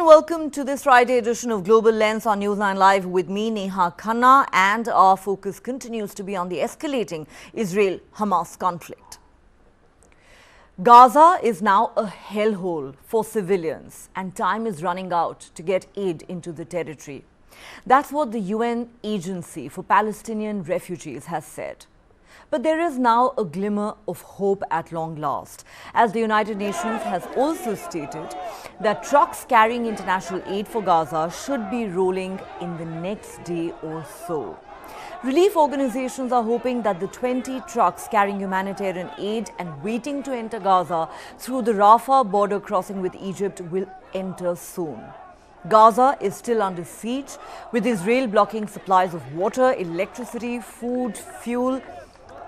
welcome to this Friday edition of Global Lens on News9 Live with me, Neha, Khanna, and our focus continues to be on the escalating Israel-Hamas conflict. Gaza is now a hellhole for civilians and time is running out to get aid into the territory. That's what the UN Agency for Palestinian Refugees has said. But there is now a glimmer of hope at long last, as the United Nations has also stated that trucks carrying international aid for Gaza should be rolling in the next day or so. Relief organizations are hoping that the 20 trucks carrying humanitarian aid and waiting to enter Gaza through the Rafah border crossing with Egypt will enter soon. Gaza is still under siege, with Israel blocking supplies of water, electricity, food, fuel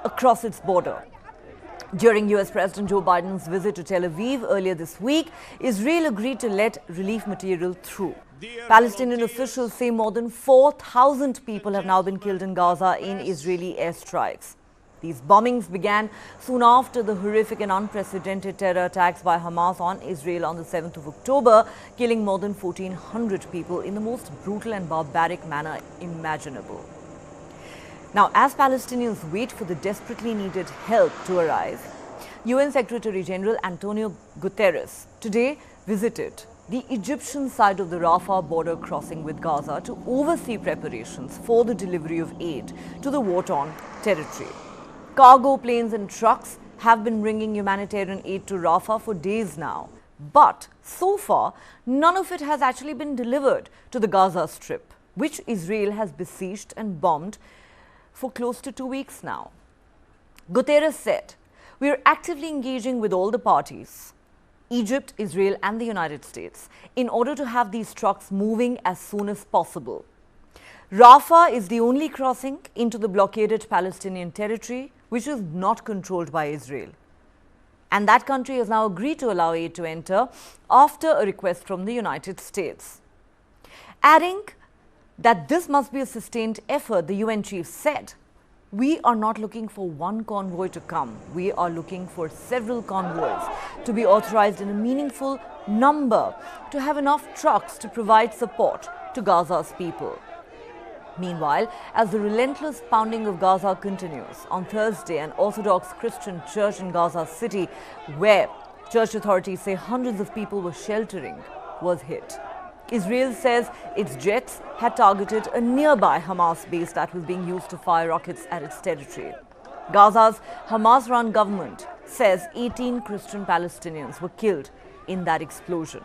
across its border. During US President Joe Biden's visit to Tel Aviv earlier this week, Israel agreed to let relief material through. Palestinian officials say more than 4,000 people have now been killed in Gaza in Israeli airstrikes. These bombings began soon after the horrific and unprecedented terror attacks by Hamas on Israel on the 7th of October, killing more than 1,400 people in the most brutal and barbaric manner imaginable. Now, as Palestinians wait for the desperately needed help to arrive, UN Secretary General Antonio Guterres today visited the Egyptian side of the Rafah border crossing with Gaza to oversee preparations for the delivery of aid to the war-torn territory. Cargo planes and trucks have been bringing humanitarian aid to Rafah for days now. But so far, none of it has actually been delivered to the Gaza Strip, which Israel has besieged and bombed for close to 2 weeks now. Guterres said, "We are actively engaging with all the parties, Egypt, Israel and the United States, in order to have these trucks moving as soon as possible. Rafah is the only crossing into the blockaded Palestinian territory, which is not controlled by Israel. And that country has now agreed to allow aid to enter after a request from the United States." Adding that this must be a sustained effort, the UN chief said, "We are not looking for one convoy to come. We are looking for several convoys to be authorized in a meaningful number to have enough trucks to provide support to Gaza's people." Meanwhile, as the relentless pounding of Gaza continues, on Thursday, an Orthodox Christian church in Gaza City, where church authorities say hundreds of people were sheltering, was hit. Israel says its jets had targeted a nearby Hamas base that was being used to fire rockets at its territory. Gaza's Hamas-run government says 18 Christian Palestinians were killed in that explosion.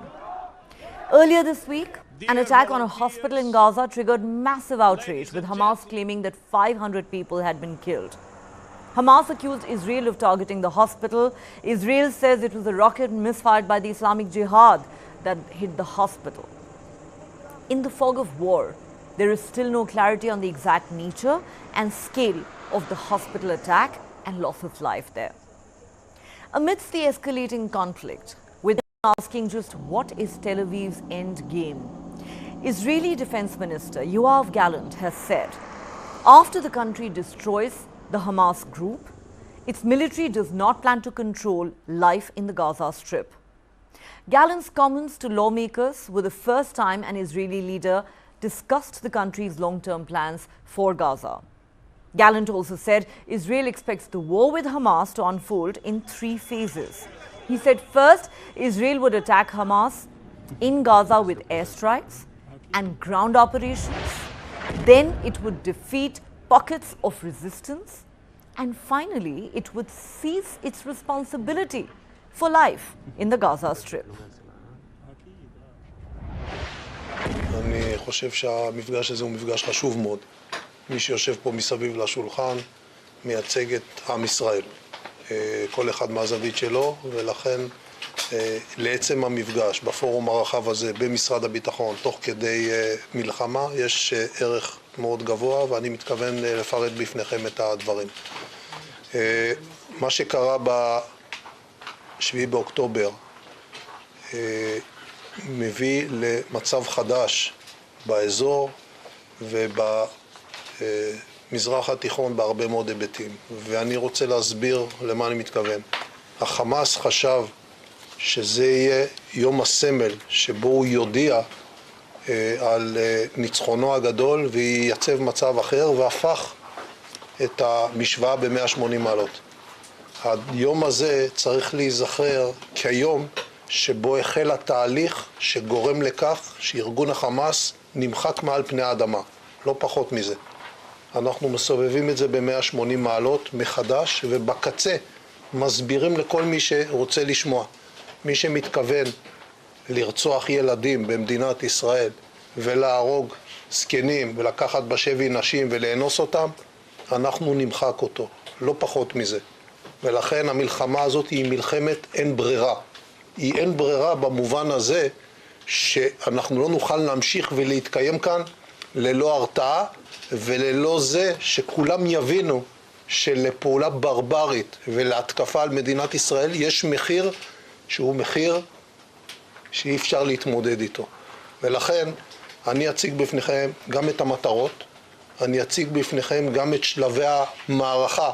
Earlier this week, an attack on a hospital in Gaza triggered massive outrage, with Hamas claiming that 500 people had been killed. Hamas accused Israel of targeting the hospital. Israel says it was a rocket misfired by the Islamic Jihad that hit the hospital. In the fog of war, there is still no clarity on the exact nature and scale of the hospital attack and loss of life there. Amidst the escalating conflict, with asking just what is Tel Aviv's end game, Israeli Defense Minister Yoav Gallant has said, after the country destroys the Hamas group, its military does not plan to control life in the Gaza Strip. Gallant's comments to lawmakers were the first time an Israeli leader discussed the country's long-term plans for Gaza. Gallant also said Israel expects the war with Hamas to unfold in 3 phases. He said first, Israel would attack Hamas in Gaza with airstrikes and ground operations. Then it would defeat pockets of resistance. And finally, it would seize its responsibility for life in the Gaza Strip. אני חושב שהמפגש הזה הוא מפגש חשוב מאוד. מי שיושב פה מסביב לשולחן מייצג את עם ישראל. כל אחד מהזווית שלו, ולכן לעצם המפגש בפורום הרחב הזה במשרד הביטחון תוך כדי מלחמה יש ערך מאוד גבוה, ואני מתכוון לפרט בפניכם את הדברים. מה שקרה ב-7 באוקטובר מביא למצב חדש באזור ובמזרח התיכון בהרבה מאוד היבטים, ואני רוצה להסביר למה אני מתכוון. החמאס חשב שזה יהיה יום הסמל שבו הוא יודיע על ניצחונו הגדול וייצב מצב אחר והפך את המשוואה ב-180 מעלות. היום הזה צריך להיזכר כיום שבו החל התהליך שגורם לכך שארגון החמאס נמחק מעל פני האדמה, לא פחות מזה. אנחנו מסובבים את זה ב-180 מעלות מחדש, ובקצה מסבירים לכל מי שרוצה לשמוע. מי שמתכוון לרצוח ילדים במדינת ישראל ולהרוג זקנים ולקחת בשבי נשים ולאנוס אותם, אנחנו נמחק אותו, לא פחות מזה. ולכן המלחמה הזאת היא מלחמת אין ברירה. היא אין ברירה במובן הזה שאנחנו לא נוכל להמשיך ולהתקיים כאן ללא הרתעה וללא זה שכולם יבינו שלפעולה ברברית ולהתקפה על מדינת ישראל יש מחיר שהוא מחיר שאי אפשר להתמודד איתו. ולכן אני אציג בפניכם גם את המטרות, אני אציג בפניכם גם את שלבי המערכה,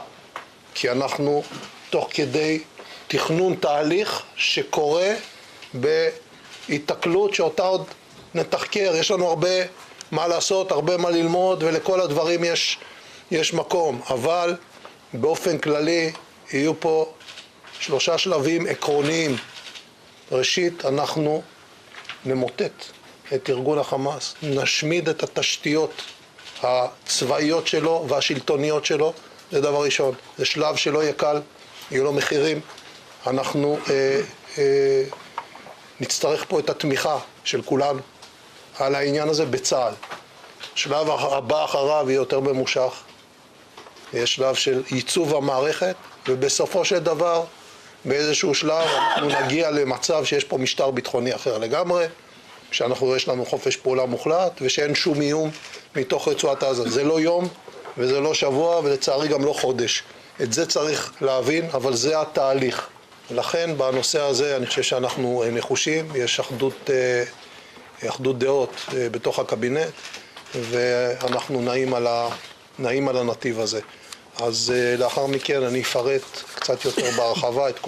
כי אנחנו תוך כדי תכנון תהליך שקורה בהתקלות שאותה עוד נתחקר. יש לנו הרבה מה לעשות, הרבה מה ללמוד, ולכל הדברים יש מקום. אבל באופן כללי יהיו פה 3 שלבים עקרוניים. ראשית, אנחנו נמוטט את ארגון החמאס, נשמיד את התשתיות הצבאיות שלו והשלטוניות שלו. זה דבר ראשון. זה שלב שלא יהיה קל, יהיו לו מחירים. אנחנו נצטרך פה את התמיכה של כולנו על העניין הזה בצה"ל. שלב הבא אחריו יהיה יותר ממושך. יש שלב של ייצוב המערכת, ובסופו של דבר, באיזשהו שלב, אנחנו נגיע למצב שיש פה משטר ביטחוני אחר לגמרי, יש לנו חופש פעולה מוחלט, ושאין שום איום מתוך רצועת עזה. זה לא יום, וזה לא שבוע, ולצערי גם לא חודש. את זה צריך להבין, אבל זה התהליך. ולכן בנושא הזה אני חושב שאנחנו נחושים, יש אחדות דעות בתוך הקבינט, ואנחנו נעים על הנתיב הזה. אז לאחר מכן אני אפרט קצת יותר בהרחבה את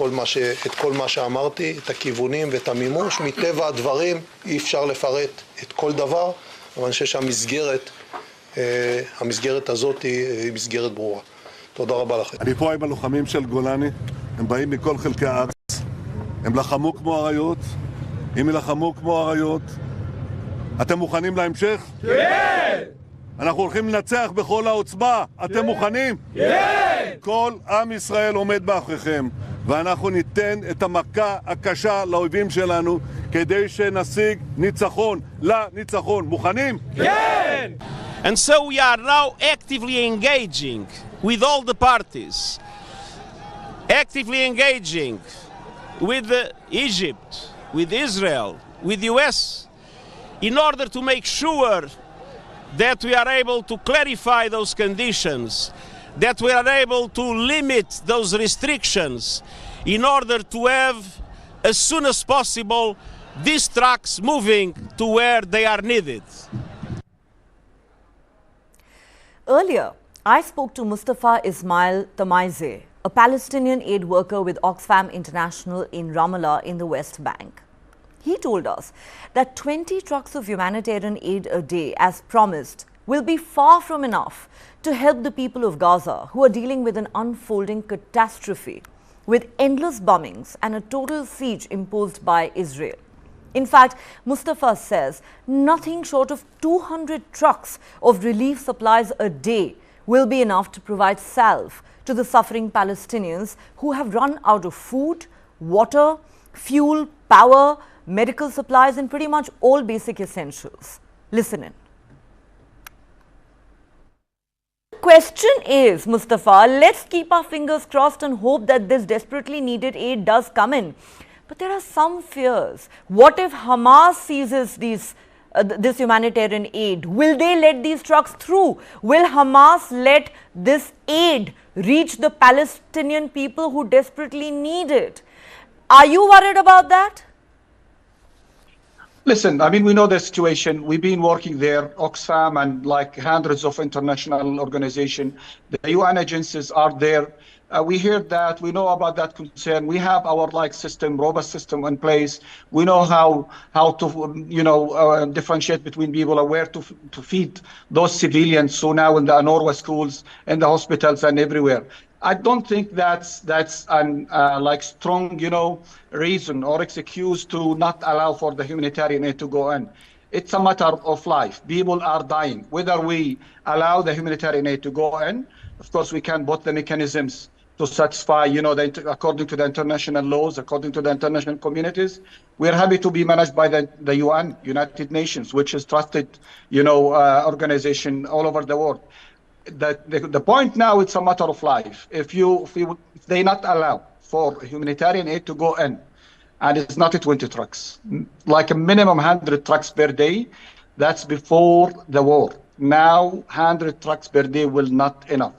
כל מה שאמרתי, את הכיוונים ואת המימוש. מטבע הדברים אי אפשר לפרט את כל דבר, אבל אני חושב שהמסגרת הזאת היא מסגרת ברורה. תודה רבה לכם. אני פה עם הלוחמים של גולני, הם באים מכל חלקי הארץ, הם לחמו כמו אריות, אם ילחמו כמו אריות, אתם מוכנים להמשך? כן! אנחנו הולכים לנצח בכל העוצמה, אתם מוכנים? כן! כל עם ישראל עומד מאחוריכם, ואנחנו ניתן את המכה הקשה לאויבים שלנו, כדי שנשיג ניצחון, לניצחון. מוכנים? כן! And so we are now actively engaging with all the parties, actively engaging with Egypt, with Israel, with the US, in order to make sure that we are able to clarify those conditions, that we are able to limit those restrictions, in order to have, as soon as possible, these trucks moving to where they are needed. Earlier, I spoke to Mustafa Ismail Tamaizeh, a Palestinian aid worker with Oxfam International in Ramallah in the West Bank. He told us that 20 trucks of humanitarian aid a day, as promised, will be far from enough to help the people of Gaza, who are dealing with an unfolding catastrophe, with endless bombings and a total siege imposed by Israel. In fact, Mustafa says nothing short of 200 trucks of relief supplies a day will be enough to provide salve to the suffering Palestinians who have run out of food, water, fuel, power, medical supplies and pretty much all basic essentials. Listen in. Question is, Mustafa, let's keep our fingers crossed and hope that this desperately needed aid does come in. But there are some fears. What if Hamas seizes this humanitarian aid? Will they let these trucks through? Will Hamas let this aid reach the Palestinian people who desperately need it? Are you worried about that? Listen, I mean, we know the situation. We've been working there, Oxfam and like hundreds of international organizations. The UN agencies are there. We hear that. We know about that concern. We have our like system, robust system in place. We know how to differentiate between people and where to feed those civilians. So now in the Norway schools, in the hospitals, and everywhere. I don't think that's an like strong, reason or excuse to not allow for the humanitarian aid to go in. It's a matter of life. People are dying. Whether we allow the humanitarian aid to go in, of course, we can put the mechanisms to satisfy, according to the international laws, according to the international communities. We're happy to be managed by the UN, United Nations, which is trusted, organization all over the world. The point now, it's a matter of life. If they not allow for humanitarian aid to go in, and it's not 20 trucks, like a minimum 100 trucks per day, that's before the war. Now 100 trucks per day will not enough.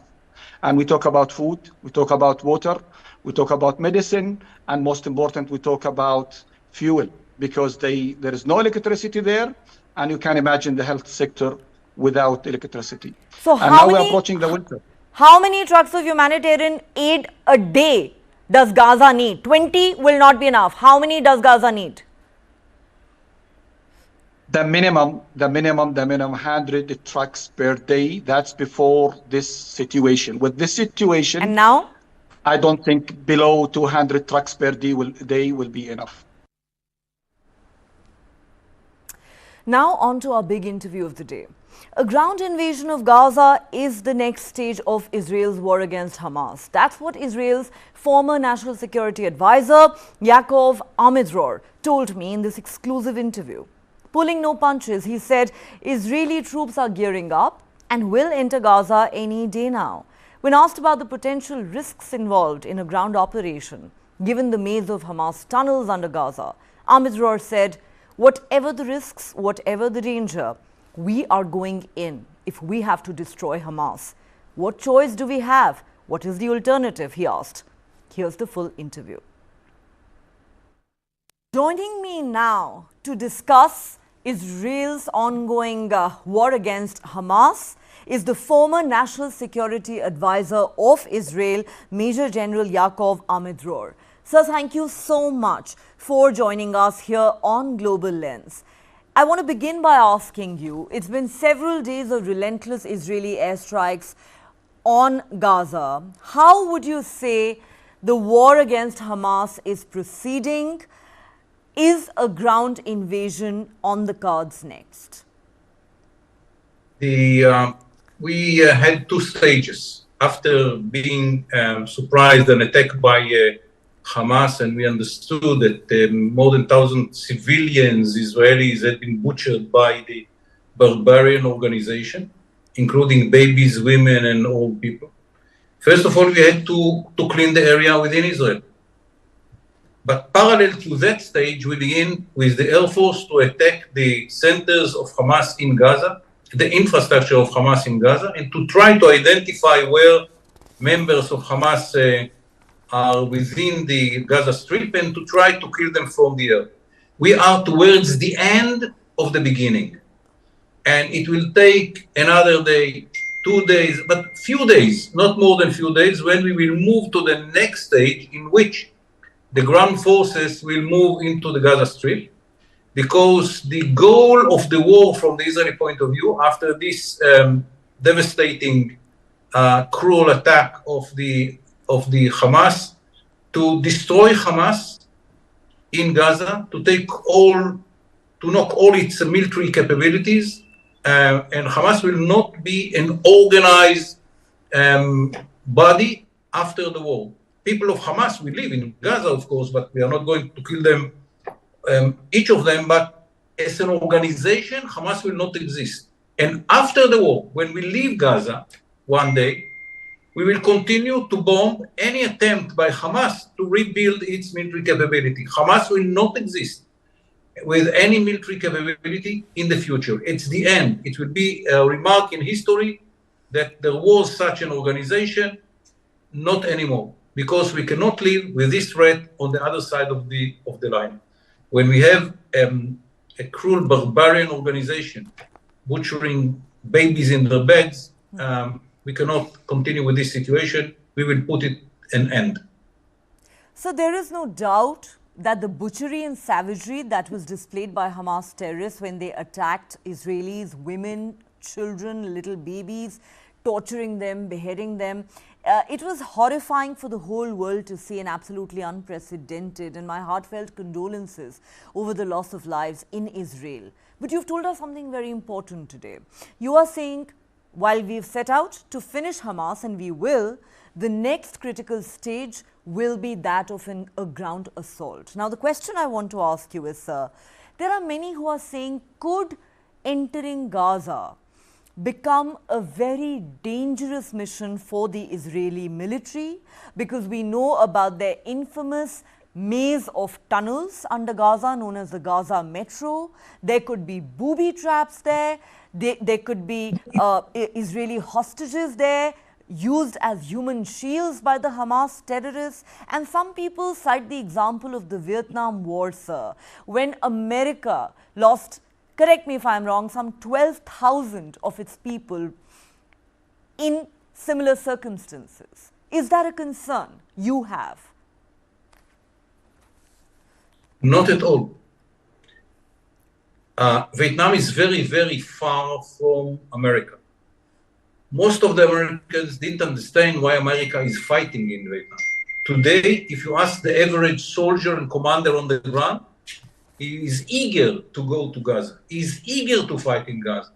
And we talk about food, we talk about water, we talk about medicine, and most important, we talk about fuel, because there is no electricity there, and you can imagine the health sector without electricity. So and now we're approaching the winter. How many trucks of humanitarian aid a day does Gaza need? 20 will not be enough. How many does Gaza need? The minimum 100 trucks per day. That's before this situation. With this situation, and now, I don't think below 200 trucks per day will be enough. Now on to our big interview of the day. A ground invasion of Gaza is the next stage of Israel's war against Hamas. That's what Israel's former National Security Advisor, Yaakov Amidror, told me in this exclusive interview. Pulling no punches, he said Israeli troops are gearing up and will enter Gaza any day now. When asked about the potential risks involved in a ground operation, given the maze of Hamas tunnels under Gaza, Amidror said, whatever the risks, whatever the danger, we are going in if we have to destroy Hamas. What choice do we have? What is the alternative? He asked. Here's the full interview. Joining me now to discuss Israel's ongoing war against Hamas is the former National Security Advisor of Israel, Major General Yaakov Amidror. Sir, thank you so much for joining us here on Global Lens. I want to begin by asking you, it's been several days of relentless Israeli airstrikes on Gaza. How would you say the war against Hamas is proceeding? Is a ground invasion on the cards next? We had two stages. After being surprised and attacked by Hamas, and we understood that more than 1,000 civilians, Israelis, had been butchered by the barbarian organization, including babies, women, and old people. First of all, we had to clean the area within Israel. But parallel to that stage, we began with the Air Force to attack the centers of Hamas in Gaza, the infrastructure of Hamas in Gaza, and to try to identify where members of Hamas are within the Gaza Strip and to try to kill them from the air. We are towards the end of the beginning. And it will take another day, 2 days, but few days, not more than few days, when we will move to the next stage in which the ground forces will move into the Gaza Strip, because the goal of the war from the Israeli point of view, after this devastating, cruel attack of the Hamas, to destroy Hamas in Gaza, to knock all its military capabilities, and Hamas will not be an organized body after the war. People of Hamas will live in Gaza, of course, but we are not going to kill them, each of them, but as an organization, Hamas will not exist. And after the war, when we leave Gaza one day, we will continue to bomb any attempt by Hamas to rebuild its military capability. Hamas will not exist with any military capability in the future. It's the end. It will be a remark in history that there was such an organization, not anymore, because we cannot live with this threat on the other side of the line. When we have a cruel barbarian organization butchering babies in their beds, we cannot continue with this situation. We will put it an end. So there is no doubt that the butchery and savagery that was displayed by Hamas terrorists when they attacked Israelis, women, children, little babies, torturing them, beheading them, it was horrifying for the whole world to see, and absolutely unprecedented, and my heartfelt condolences over the loss of lives in Israel. But you've told us something very important today. You are saying, while we've set out to finish Hamas, and we will, the next critical stage will be that of a ground assault. Now, the question I want to ask you is, sir, there are many who are saying, could entering Gaza become a very dangerous mission for the Israeli military, because we know about their infamous maze of tunnels under Gaza known as the Gaza Metro. There could be booby traps there. There could be Israeli hostages there used as human shields by the Hamas terrorists. And some people cite the example of the Vietnam War, sir, when America lost, correct me if I'm wrong, some 12,000 of its people in similar circumstances. Is that a concern you have? Not at all. Vietnam is very, very far from America. Most of the Americans didn't understand why America is fighting in Vietnam. Today, if you ask the average soldier and commander on the ground, he is eager to go to Gaza. He is eager to fight in Gaza.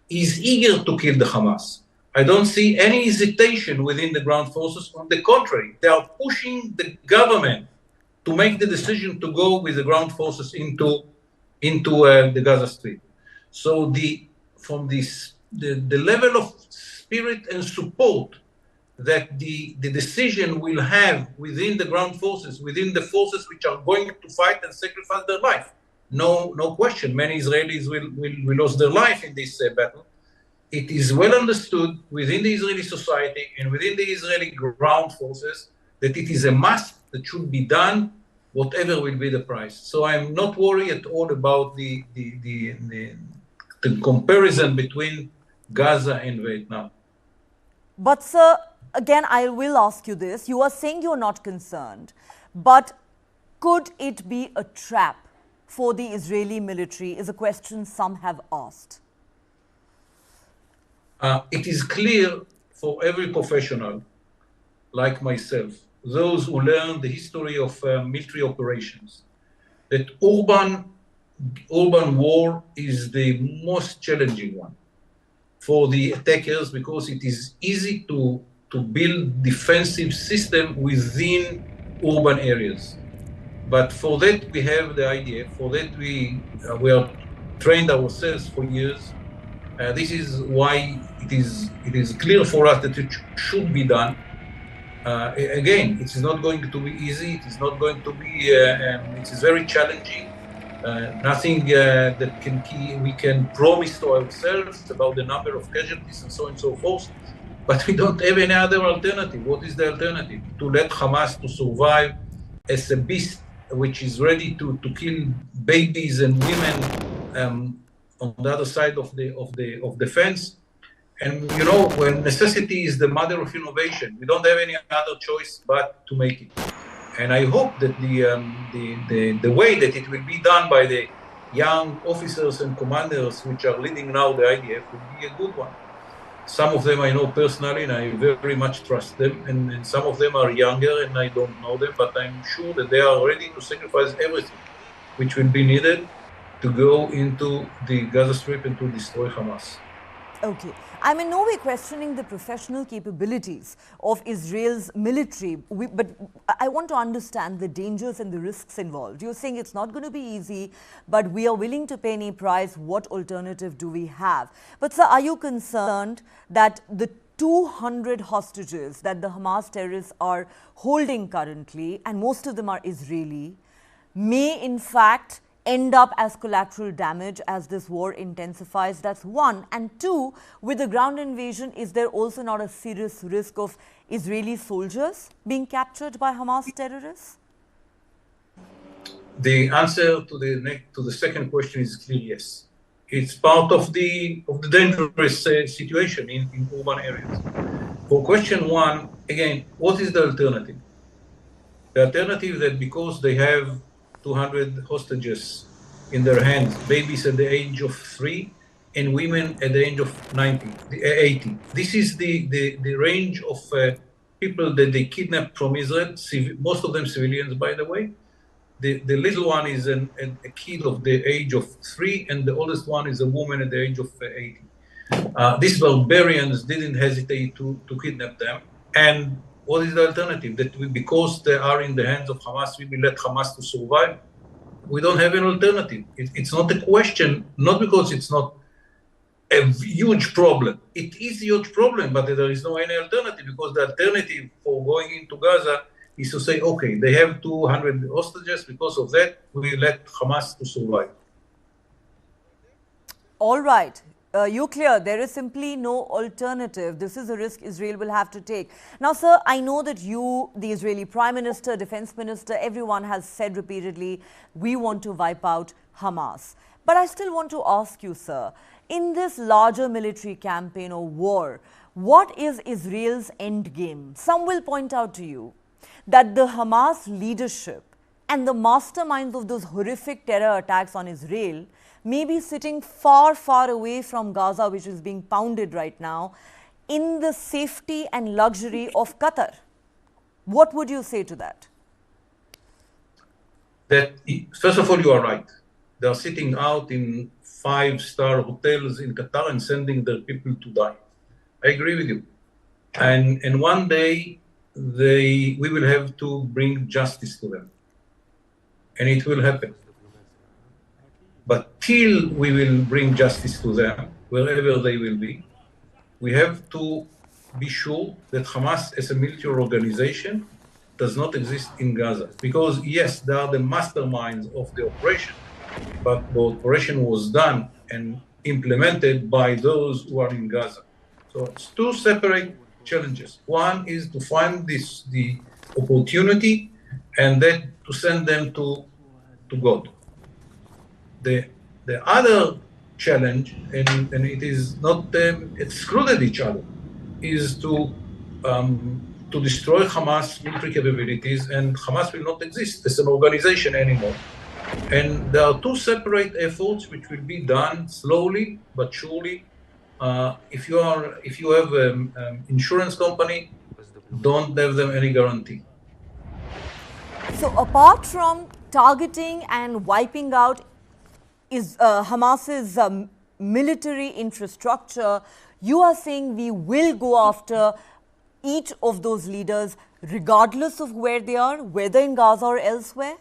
He is eager to kill the Hamas. I don't see any hesitation within the ground forces. On the contrary, they are pushing the government to make the decision to go with the ground forces into the Gaza Strip. So the level of spirit and support that the decision will have within the ground forces, within the forces which are going to fight and sacrifice their life. No question. Many Israelis will lose their life in this battle. It is well understood within the Israeli society and within the Israeli ground forces that it is a must that should be done, whatever will be the price. So I'm not worried at all about the comparison between Gaza and Vietnam. But sir, again, I will ask you this. You are saying you're not concerned, but could it be a trap for the Israeli military is a question some have asked. It is clear for every professional like myself, those who learn the history of military operations, that urban war is the most challenging one for the attackers, because it is easy to build defensive system within urban areas. But for that we have the idea, for that we are trained ourselves for years. This is why it is clear for us that it should be done. Again, it is not going to be easy. It is not going to be. It is very challenging. Nothing that we can promise to ourselves about the number of casualties and so on and so forth. But we don't have any other alternative. What is the alternative? To let Hamas to survive as a beast which is ready to kill babies and women on the other side of the fence. And you know, when necessity is the mother of innovation, we don't have any other choice but to make it. And I hope that the way that it will be done by the young officers and commanders which are leading now the IDF will be a good one. Some of them I know personally and I very much trust them, and some of them are younger and I don't know them, but I'm sure that they are ready to sacrifice everything which will be needed to go into the Gaza Strip and to destroy Hamas. Okay. I'm in no way questioning the professional capabilities of Israel's military, but I want to understand the dangers and the risks involved. You're saying it's not going to be easy, but we are willing to pay any price. What alternative do we have? But sir, are you concerned that the 200 hostages that the Hamas terrorists are holding currently, and most of them are Israeli, may in fact end up as collateral damage as this war intensifies? That's one. And two, with the ground invasion, is there also not a serious risk of Israeli soldiers being captured by Hamas terrorists? The answer to the second question is clear yes. It's part of the dangerous situation in urban areas. For question one, again, what is the alternative? The alternative is that because they have 200 hostages in their hands, babies at the age of 3 and women at the age of 80. This is the range of people that they kidnapped from Israel, most of them civilians, by the way. The little one is a kid of the age of 3, and the oldest one is a woman at the age of 80. These barbarians didn't hesitate to kidnap them. And what is the alternative? That because they are in the hands of Hamas, we will let Hamas to survive? We don't have an alternative. It's not a question, not because it's not a huge problem. It is a huge problem, but there is no any alternative, because the alternative for going into Gaza is to say, okay, they have 200 hostages. Because of that, we let Hamas to survive. All right. You're clear. There is simply no alternative. This is a risk Israel will have to take. Now, sir, I know that you, the Israeli Prime Minister, Defense Minister, everyone has said repeatedly, we want to wipe out Hamas. But I still want to ask you, sir, in this larger military campaign or war, what is Israel's end game? Some will point out to you that the Hamas leadership and the masterminds of those horrific terror attacks on Israel may be sitting far, far away from Gaza, which is being pounded right now, in the safety and luxury of Qatar. What would you say to that? First of all, you are right. They are sitting out in 5-star hotels in Qatar and sending their people to die. I agree with you. And one day, we will have to bring justice to them. And it will happen. But till we will bring justice to them, wherever they will be, we have to be sure that Hamas as a military organization does not exist in Gaza. Because yes, they are the masterminds of the operation, but the operation was done and implemented by those who are in Gaza. So it's two separate challenges. One is to find the opportunity and then to send them to God. The other challenge, and it is not excluded each other, is to destroy Hamas military capabilities, and Hamas will not exist as an organization anymore. And there are two separate efforts which will be done slowly but surely. If you have an insurance company, don't have them any guarantee. So apart from targeting and wiping out Hamas's military infrastructure, you are saying we will go after each of those leaders regardless of where they are, whether in Gaza or elsewhere?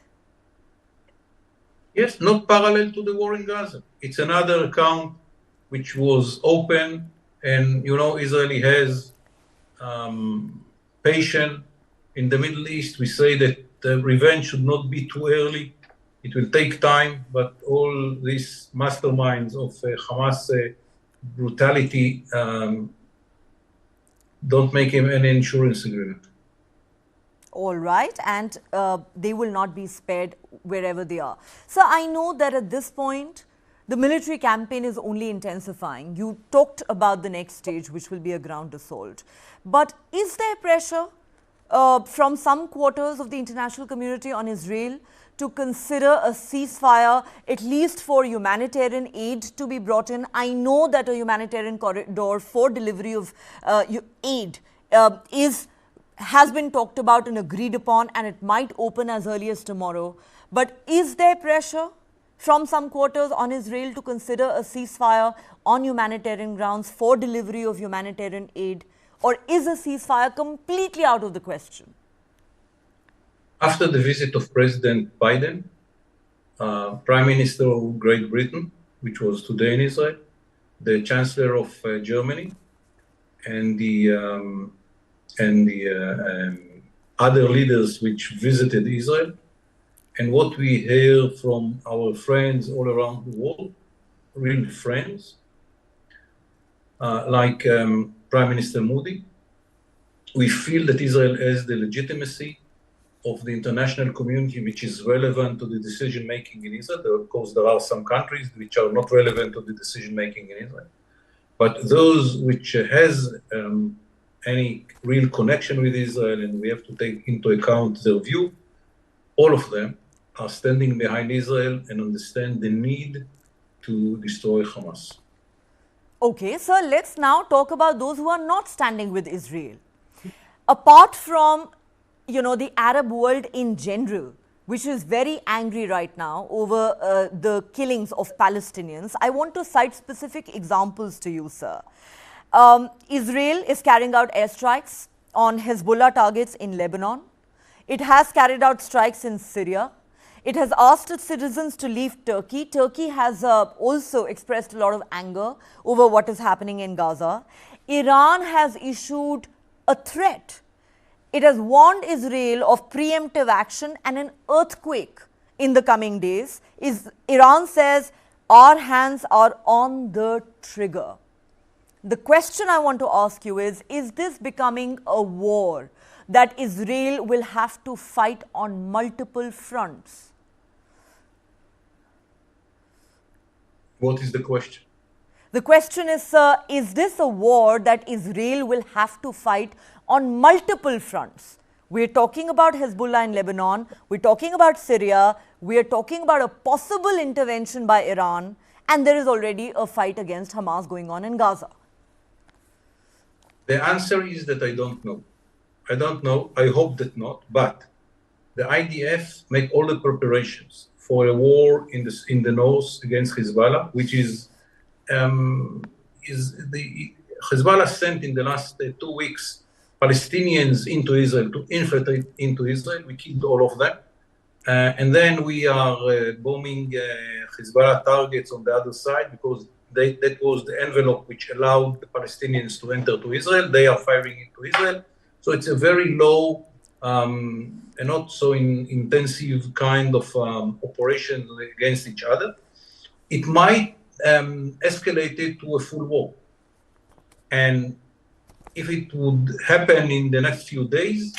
Yes, not parallel to the war in Gaza. It's another account which was open, and Israel has patience. In the Middle East, we say that revenge should not be too early. It will take time, but all these masterminds of Hamas brutality don't make him any insurance agreement. All right, and they will not be spared wherever they are. So I know that at this point, the military campaign is only intensifying. You talked about the next stage, which will be a ground assault. But is there pressure from some quarters of the international community on Israel to consider a ceasefire, at least for humanitarian aid to be brought in? I know that a humanitarian corridor for delivery of aid has been talked about and agreed upon, and it might open as early as tomorrow. But is there pressure from some quarters on Israel to consider a ceasefire on humanitarian grounds for delivery of humanitarian aid? Or is a ceasefire completely out of the question? After the visit of President Biden, Prime Minister of Great Britain, which was today in Israel, the Chancellor of Germany, and the other leaders which visited Israel, and what we hear from our friends all around the world, real friends, like Prime Minister Modi, we feel that Israel has the legitimacy of the international community which is relevant to the decision-making in Israel. Of course, there are some countries which are not relevant to the decision-making in Israel. But those which has any real connection with Israel, and we have to take into account their view, all of them are standing behind Israel and understand the need to destroy Hamas. Okay, sir, let's now talk about those who are not standing with Israel. Apart from, the Arab world in general, which is very angry right now over the killings of Palestinians, I want to cite specific examples to you, sir. Israel is carrying out airstrikes on Hezbollah targets in Lebanon. It has carried out strikes in Syria. It has asked its citizens to leave Turkey. Turkey has also expressed a lot of anger over what is happening in Gaza. Iran has issued a threat. It has warned Israel of preemptive action and an earthquake in the coming days. Iran says, our hands are on the trigger. The question I want to ask you is this becoming a war that Israel will have to fight on multiple fronts? What is the question? The question is, sir, is this a war that Israel will have to fight on multiple fronts? We're talking about Hezbollah in Lebanon, we're talking about Syria, we're talking about a possible intervention by Iran, and there is already a fight against Hamas going on in Gaza. The answer is that I don't know. I don't know. I hope that not. But the IDF make all the preparations for a war in the north against Hezbollah, which is the Hezbollah sent in the last 2 weeks Palestinians into Israel to infiltrate into Israel. We killed all of them. And then we are bombing Hezbollah targets on the other side because that was the envelope which allowed the Palestinians to enter to Israel. They are firing into Israel. So it's a very low and not so intensive kind of operation against each other. It might escalate it to a full war. And if it would happen in the next few days,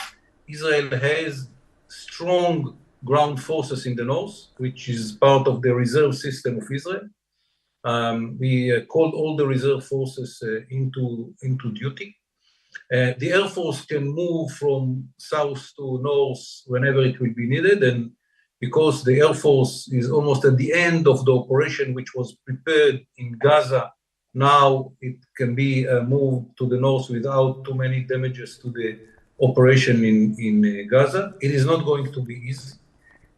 Israel has strong ground forces in the north, which is part of the reserve system of Israel. We called all the reserve forces into duty. The Air Force can move from south to north whenever it will be needed. And because the Air Force is almost at the end of the operation, which was prepared in Gaza, now it can be moved to the north without too many damages to the operation in Gaza. It is not going to be easy.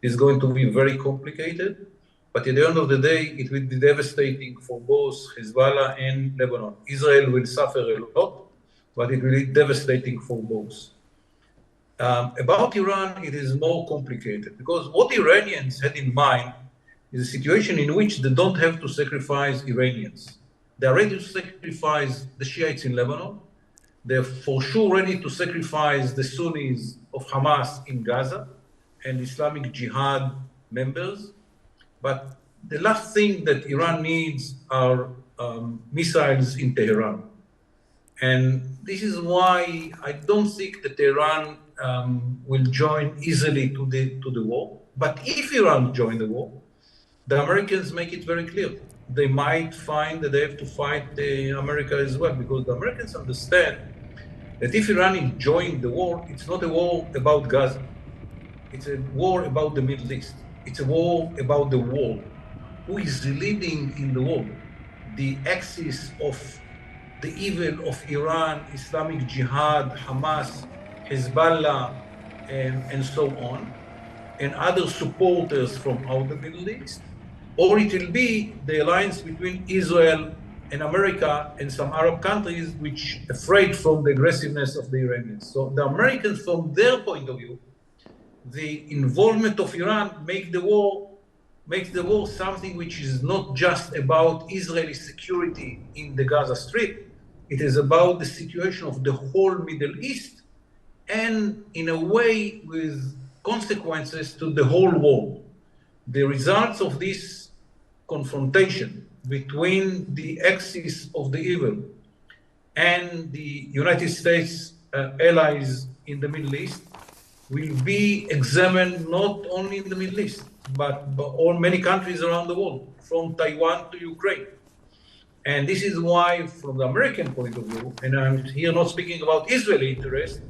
It's going to be very complicated. But at the end of the day, it will be devastating for both Hezbollah and Lebanon. Israel will suffer a lot, but it will be devastating for both. About Iran, it is more complicated because what the Iranians had in mind is a situation in which they don't have to sacrifice Iranians. They're ready to sacrifice the Shiites in Lebanon. They're for sure ready to sacrifice the Sunnis of Hamas in Gaza and Islamic Jihad members. But the last thing that Iran needs are missiles in Tehran. And this is why I don't think that Iran will join easily to the war. But if Iran join the war, the Americans make it very clear. They might find that they have to fight America as well, because the Americans understand that if Iran is joining the war, it's not a war about Gaza. It's a war about the Middle East. It's a war about the world. Who is leading in the world? The axis of the evil of Iran, Islamic Jihad, Hamas, Hezbollah, and so on, and other supporters from out the Middle East, or it will be the alliance between Israel and America and some Arab countries which are afraid from the aggressiveness of the Iranians. So the Americans, from their point of view, the involvement of Iran makes the war something which is not just about Israeli security in the Gaza Strip. It is about the situation of the whole Middle East, and in a way with consequences to the whole world. The results of this confrontation between the axis of the evil and the United States allies in the Middle East will be examined not only in the Middle East, but all many countries around the world, from Taiwan to Ukraine. And this is why, from the American point of view, and I'm here not speaking about Israeli interest,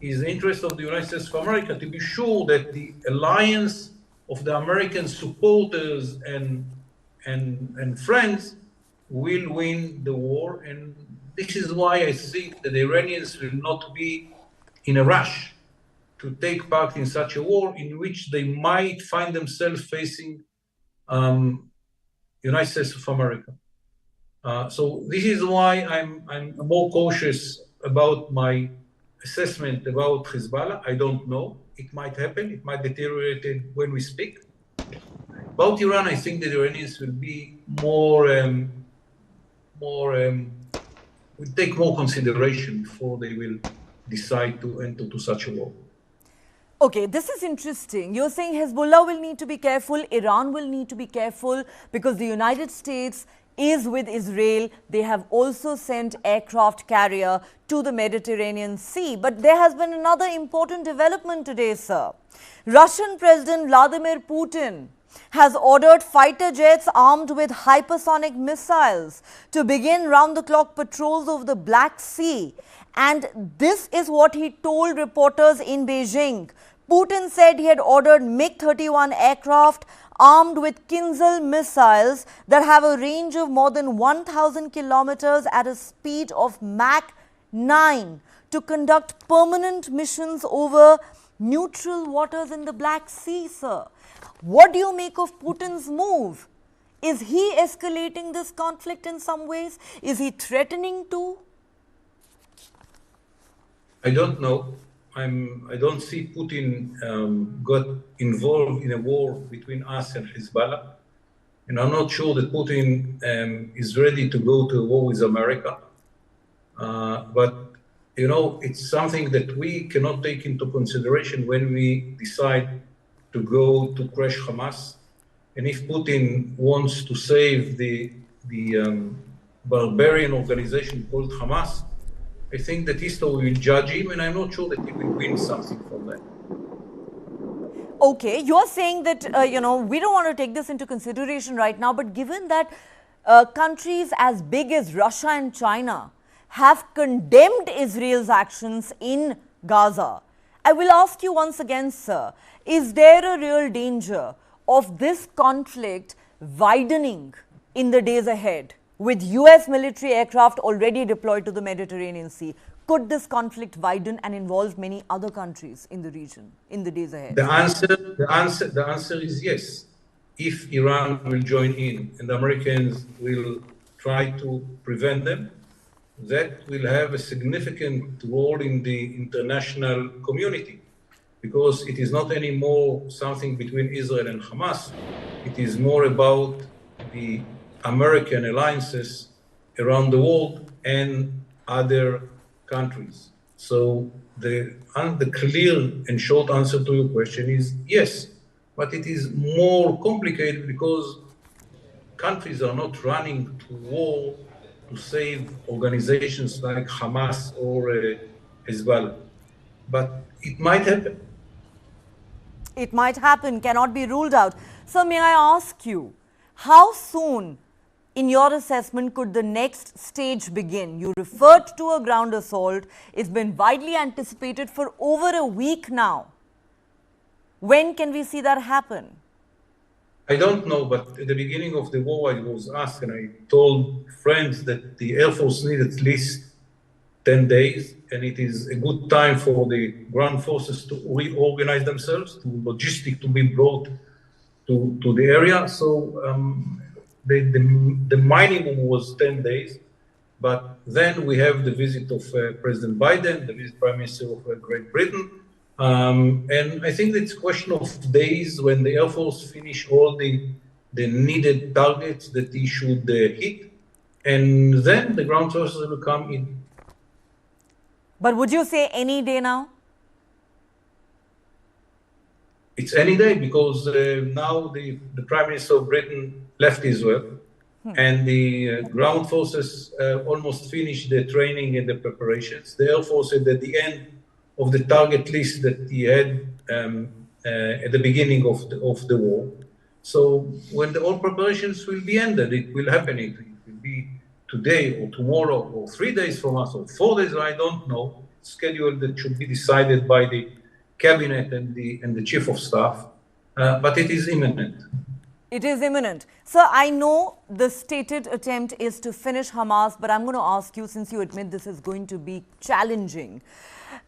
is the interest of the United States of America to be sure that the alliance of the American supporters and friends will win the war. And this is why I think that the Iranians will not be in a rush to take part in such a war in which they might find themselves facing United States of America. So this is why I'm more cautious about my assessment about Hezbollah. I don't know. It might happen. It might deteriorate when we speak. About Iran, I think that the Iranians will be will take more consideration before they will decide to enter to such a war. Okay, this is interesting. You're saying Hezbollah will need to be careful, Iran will need to be careful because the United States is with Israel. They have also sent aircraft carrier to the Mediterranean Sea. But there has been another important development today, sir. Russian President Vladimir Putin has ordered fighter jets armed with hypersonic missiles to begin round-the-clock patrols over the Black Sea. And this is what he told reporters in Beijing. Putin said he had ordered MiG-31 aircraft armed with Kinzhal missiles that have a range of more than 1,000 kilometers at a speed of Mach 9 to conduct permanent missions over neutral waters in the Black Sea, sir. What do you make of Putin's move? Is he escalating this conflict in some ways? Is he threatening to? I don't know. I don't see Putin got involved in a war between us and Hezbollah. And I'm not sure that Putin is ready to go to a war with America. But, you know, it's something that we cannot take into consideration when we decide to go to crush Hamas. And if Putin wants to save the barbarian organization called Hamas, I think that history will judge him, and I'm not sure that he will win something from that. Okay, you're saying that, we don't want to take this into consideration right now, but given that countries as big as Russia and China have condemned Israel's actions in Gaza, I will ask you once again, sir, is there a real danger of this conflict widening in the days ahead? With US military aircraft already deployed to the Mediterranean Sea, could this conflict widen and involve many other countries in the region in the days ahead? The answer is yes. If Iran will join in and the Americans will try to prevent them, that will have a significant role in the international community, because it is not anymore something between Israel and Hamas. It is more about the American alliances around the world and other countries. So the clear and short answer to your question is yes, but it is more complicated because countries are not running to war to save organizations like Hamas or Hezbollah. But it might happen. It might happen, cannot be ruled out. So may I ask you, how soon, in your assessment, could the next stage begin? You referred to a ground assault. It's been widely anticipated for over a week now. When can we see that happen? I don't know, but at the beginning of the war, I was asked, and I told friends that the Air Force needs at least 10 days, and it is a good time for the ground forces to reorganize themselves, to logistics to be brought to the area. So the minimum was 10 days, but then we have the visit of President Biden, the visit Prime Minister of Great Britain, and I think it's a question of days when the Air Force finish all the needed targets that he should hit, and then the ground forces will come in. But would you say any day now? It's any day, because now the Prime Minister of Britain left Israel, and the ground forces almost finished their training and the preparations. The Air Force said at the end of the target list that he had at the beginning of the war. So when all preparations will be ended, it will happen. It will be today or tomorrow or 3 days from us or 4 days, I don't know. Schedule that should be decided by the cabinet and the chief of staff, but it is imminent. It is imminent. Sir, I know the stated attempt is to finish Hamas, but I'm going to ask you, since you admit this is going to be challenging,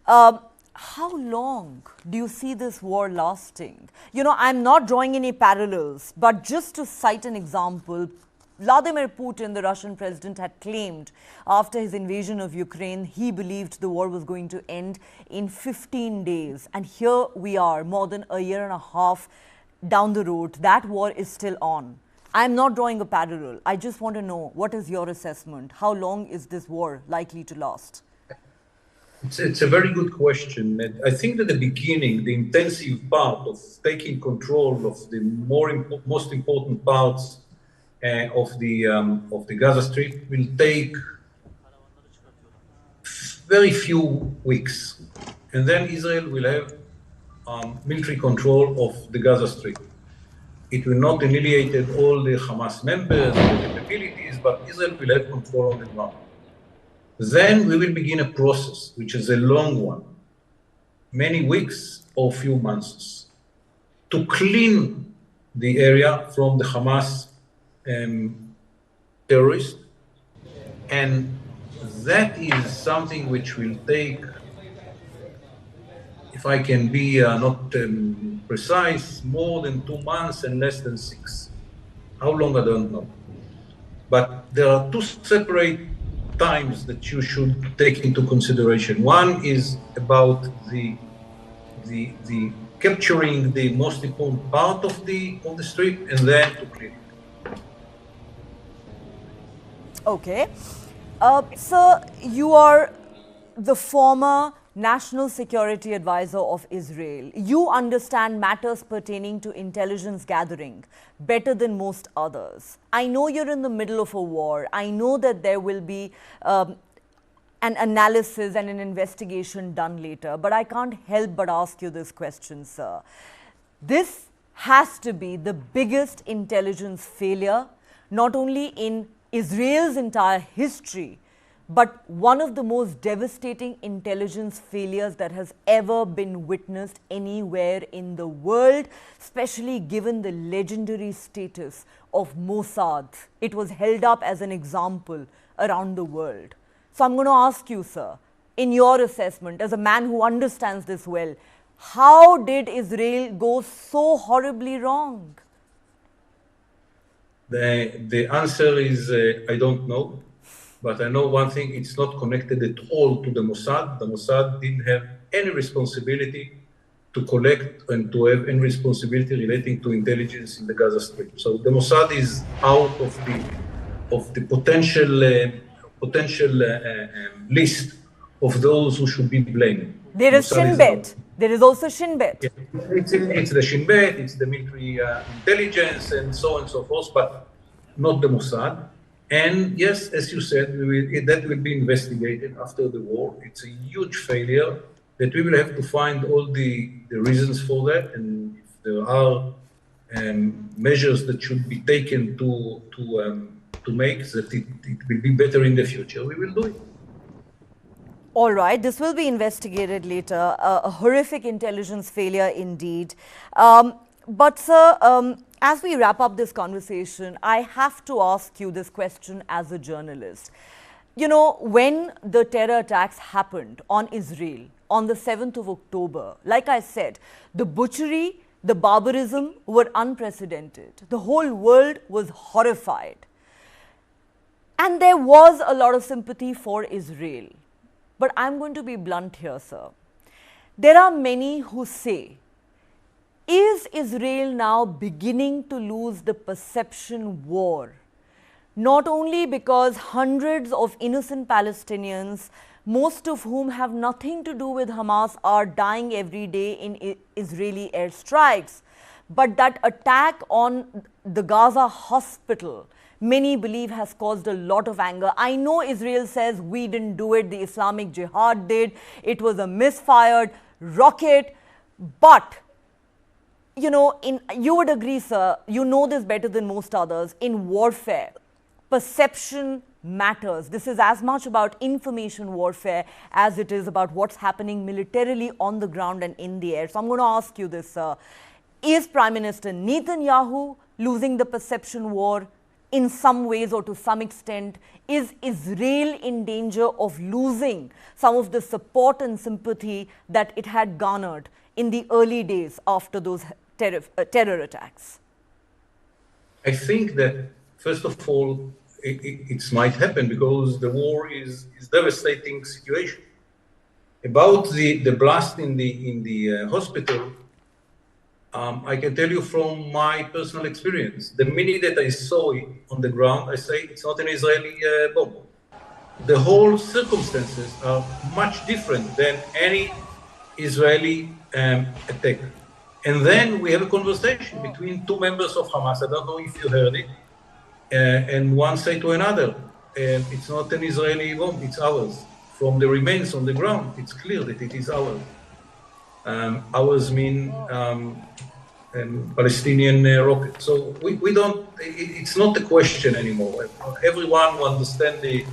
how long do you see this war lasting? You know, I'm not drawing any parallels, but just to cite an example, Vladimir Putin, the Russian president, had claimed after his invasion of Ukraine, he believed the war was going to end in 15 days. And here we are, more than a year and a half down the road, that war is still on. I'm not drawing a parallel. I just want to know, what is your assessment? How long is this war likely to last? It's a very good question. I think that the beginning, the intensive part of taking control of the most important parts of the Gaza Strip will take very few weeks, and then Israel will have military control of the Gaza Strip. It will not annihilate all the Hamas members or the capabilities, but Israel will have control on the ground. Then we will begin a process, which is a long one, many weeks or few months, to clean the area from the Hamas terrorists. And that is something which will take, if I can be not precise, more than 2 months and less than 6. How long, I don't know. But there are two separate times that you should take into consideration. One is about the capturing the most important part of the strip, and then to clean it. Okay. Sir, you are the former National Security Advisor of Israel. You understand matters pertaining to intelligence gathering better than most others. I know you're in the middle of a war. I know that there will be an analysis and an investigation done later, but I can't help but ask you this question, sir. This has to be the biggest intelligence failure, not only in Israel's entire history, but one of the most devastating intelligence failures that has ever been witnessed anywhere in the world, especially given the legendary status of Mossad. It was held up as an example around the world. So I'm going to ask you, sir, in your assessment, as a man who understands this well, how did Israel go so horribly wrong? The answer is, I don't know. But I know one thing, it's not connected at all to the Mossad. The Mossad didn't have any responsibility to collect and to have any responsibility relating to intelligence in the Gaza Strip. So the Mossad is out of the potential list of those who should be blamed. There is Shin Bet. There is also Shin Bet. Yeah. It's the Shin Bet, it's the military intelligence and so on and so forth, but not the Mossad. And yes, as you said, that will be investigated after the war. It's a huge failure that we will have to find all the reasons for that. And if there are measures that should be taken to make that it will be better in the future, we will do it. All right, this will be investigated later. A horrific intelligence failure indeed. But sir, as we wrap up this conversation, I have to ask you this question as a journalist. You know, when the terror attacks happened on Israel on the 7th of October, like I said, the butchery, the barbarism were unprecedented. The whole world was horrified. And there was a lot of sympathy for Israel. But I'm going to be blunt here, sir. There are many who say, is Israel now beginning to lose the perception war? Not only because hundreds of innocent Palestinians, most of whom have nothing to do with Hamas, are dying every day in Israeli airstrikes, but that attack on the Gaza hospital many believe has caused a lot of anger. I know Israel says we didn't do it, the Islamic Jihad did, it was a misfired rocket, but you know, you would agree, sir, you know this better than most others, in warfare, perception matters. This is as much about information warfare as it is about what's happening militarily on the ground and in the air. So I'm going to ask you this, sir. Is Prime Minister Netanyahu losing the perception war in some ways or to some extent? Is Israel in danger of losing some of the support and sympathy that it had garnered in the early days after those terror attacks? I think that, first of all, it might happen because the war is a devastating situation. About the blast in the hospital, I can tell you from my personal experience, the minute that I saw it on the ground, I say it's not an Israeli bomb. The whole circumstances are much different than any Israeli attack. And then we have a conversation between two members of Hamas. I don't know if you heard it. And one say to another, it's not an Israeli bomb, it's ours. From the remains on the ground, it's clear that it is ours. Ours mean Palestinian rocket. So we don't, it's not a question anymore. Everyone will understand the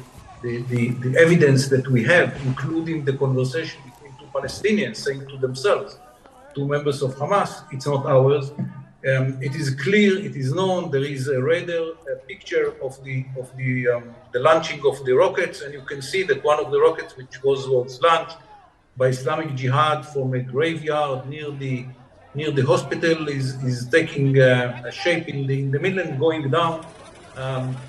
evidence that we have, including the conversation between two Palestinians saying to themselves, two members of Hamas, it's not ours. It is clear, it is known, there is a radar picture of the launching of the rockets, and you can see that one of the rockets which was launched by Islamic Jihad from a graveyard near the hospital is taking a shape in the middle and going down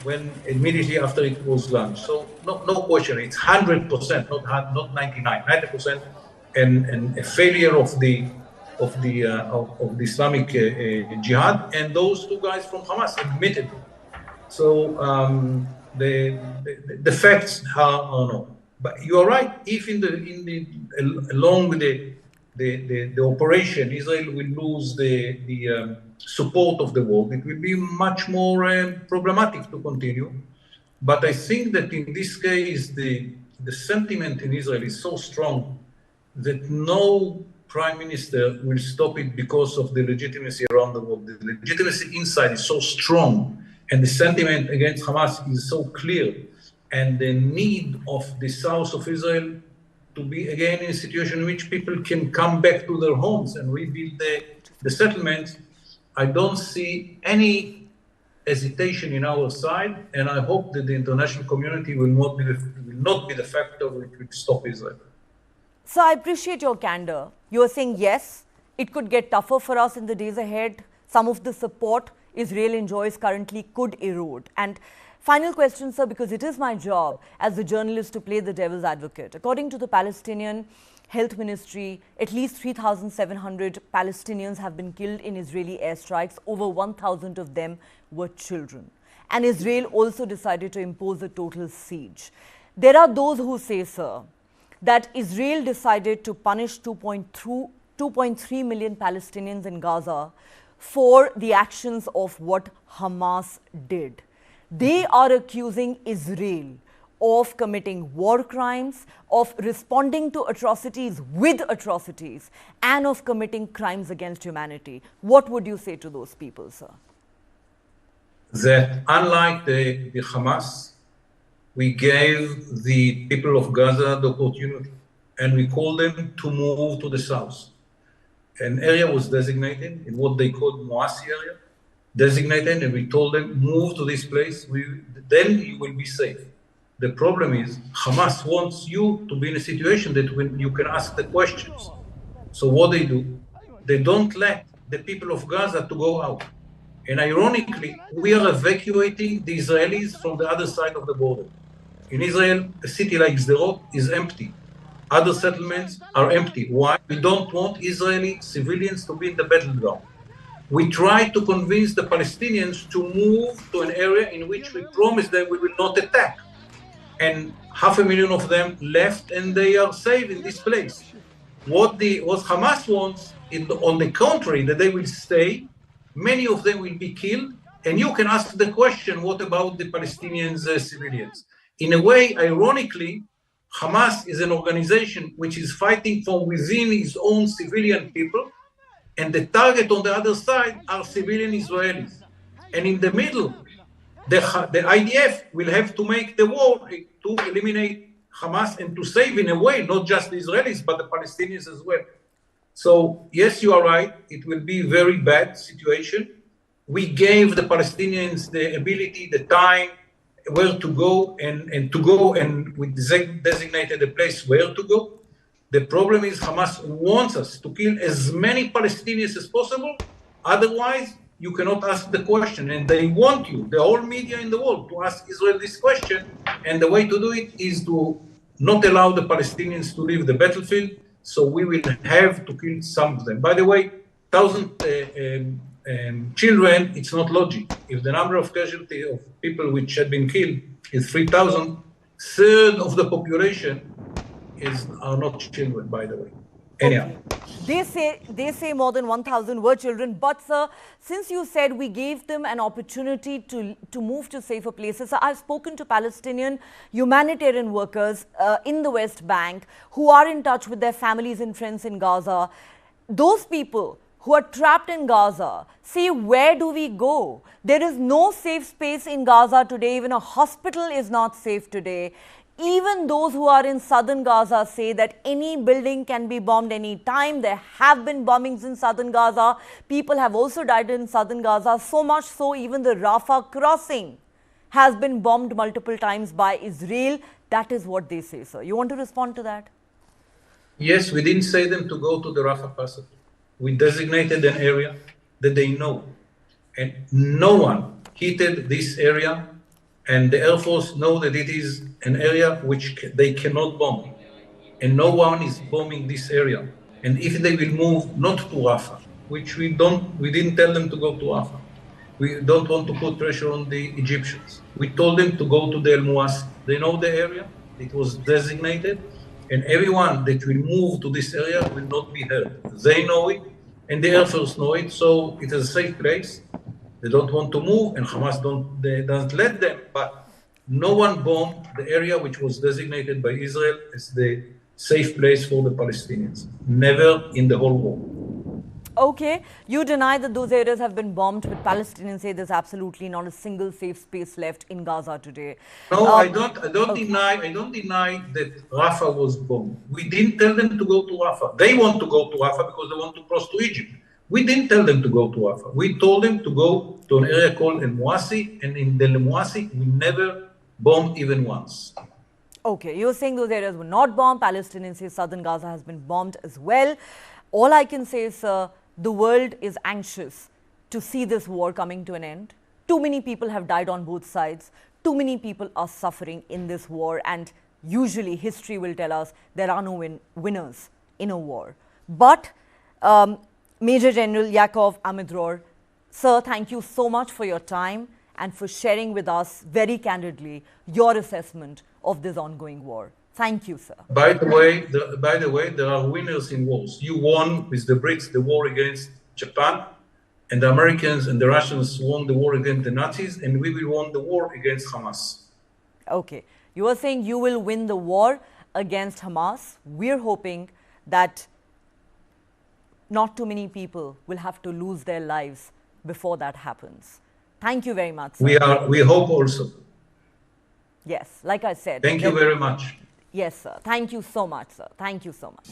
when immediately after it was launched. So no question, it's 100%, not 99, 90%, and a failure of the Islamic Jihad, and those two guys from Hamas admitted it. So the facts are known. But you are right. If along with the operation, Israel will lose the support of the world, it will be much more problematic to continue. But I think that in this case, the sentiment in Israel is so strong that no Prime Minister will stop it because of the legitimacy around the world. The legitimacy inside is so strong, and the sentiment against Hamas is so clear, and the need of the south of Israel to be again in a situation in which people can come back to their homes and rebuild the settlements. I don't see any hesitation in our side, and I hope that the international community will not be the factor which will stop Israel. So I appreciate your candor. You are saying, yes, it could get tougher for us in the days ahead. Some of the support Israel enjoys currently could erode. And final question, sir, because it is my job as a journalist to play the devil's advocate. According to the Palestinian Health Ministry, at least 3,700 Palestinians have been killed in Israeli airstrikes. Over 1,000 of them were children. And Israel also decided to impose a total siege. There are those who say, sir, that Israel decided to punish 2.3 million Palestinians in Gaza for the actions of what Hamas did. They are accusing Israel of committing war crimes, of responding to atrocities with atrocities, and of committing crimes against humanity. What would you say to those people, sir? That unlike the Hamas, we gave the people of Gaza the opportunity, and we called them to move to the south. An area was designated in what they called Moasi area, designated, and we told them, move to this place, then you will be safe. The problem is, Hamas wants you to be in a situation that when you can ask the questions. So what they do, they don't let the people of Gaza to go out. And ironically, we are evacuating the Israelis from the other side of the border. In Israel, a city like Sderot is empty. Other settlements are empty. Why? We don't want Israeli civilians to be in the battleground. We try to convince the Palestinians to move to an area in which we promise them we will not attack. And 500,000 of them left, and they are safe in this place. What Hamas wants, on the contrary, that they will stay. Many of them will be killed, And you can ask the question, what about the Palestinians civilians? In a way, ironically, Hamas is an organization which is fighting from within its own civilian people, and the target on the other side are civilian Israelis. And in the middle, the IDF will have to make the war to eliminate Hamas and to save, in a way, not just the Israelis, but the Palestinians as well. So, yes, you are right. It will be a very bad situation. We gave the Palestinians the ability, the time, where to go and we designated a place where to go. The problem is Hamas wants us to kill as many Palestinians as possible. Otherwise, you cannot ask the question. And they want you, the whole media in the world, to ask Israel this question. And the way to do it is to not allow the Palestinians to leave the battlefield. So we will have to kill some of them. By the way, 1,000 children, it's not logic. If the number of casualties of people which had been killed is 3,000, third of the population are not children, by the way. Anyhow. Okay. They say more than 1,000 were children. But, sir, since you said we gave them an opportunity to move to safer places, I've spoken to Palestinian humanitarian workers in the West Bank who are in touch with their families and friends in Gaza. Those people who are trapped in Gaza say, where do we go? There is no safe space in Gaza today. Even a hospital is not safe today. Even those who are in southern Gaza say that any building can be bombed any time. There have been bombings in southern Gaza. People have also died in southern Gaza. So much so, even the Rafah crossing has been bombed multiple times by Israel. That is what they say, sir. You want to respond to that? Yes, we didn't say them to go to the Rafah passage. We designated an area that they know. And no one hit this area. And the Air Force know that it is an area which they cannot bomb. And no one is bombing this area. And if they will move not to Rafah, which we didn't tell them to go to Rafah. We don't want to put pressure on the Egyptians. We told them to go to the El Muasi. They know the area. It was designated. And everyone that will move to this area will not be hurt. They know it, and the Air Force know it, so it is a safe place. They don't want to move, and Hamas doesn't let them, but no one bombed the area which was designated by Israel as the safe place for the Palestinians. Never in the whole war. Okay, you deny that those areas have been bombed, but Palestinians say there's absolutely not a single safe space left in Gaza today. No, I don't deny that Rafah was bombed. We didn't tell them to go to Rafah. They want to go to Rafah because they want to cross to Egypt. We didn't tell them to go to Rafah. We told them to go to an area called El Muasi, and in the El Muasi, we never bombed even once. Okay, you're saying those areas were not bombed. Palestinians say southern Gaza has been bombed as well. All I can say is, sir, the world is anxious to see this war coming to an end. Too many people have died on both sides. Too many people are suffering in this war. And usually history will tell us there are no winners in a war. But Major General Yaakov Amidror, sir, thank you so much for your time and for sharing with us very candidly your assessment of this ongoing war. Thank you, sir. By the way, there are winners in wars. You won with the BRICS the war against Japan, and the Americans and the Russians won the war against the Nazis, and we will win the war against Hamas. Okay. You are saying you will win the war against Hamas. We're hoping that not too many people will have to lose their lives before that happens. Thank you very much, sir. We hope also. Yes, like I said. Thank you very much. Yes, sir. Thank you so much, sir. Thank you so much.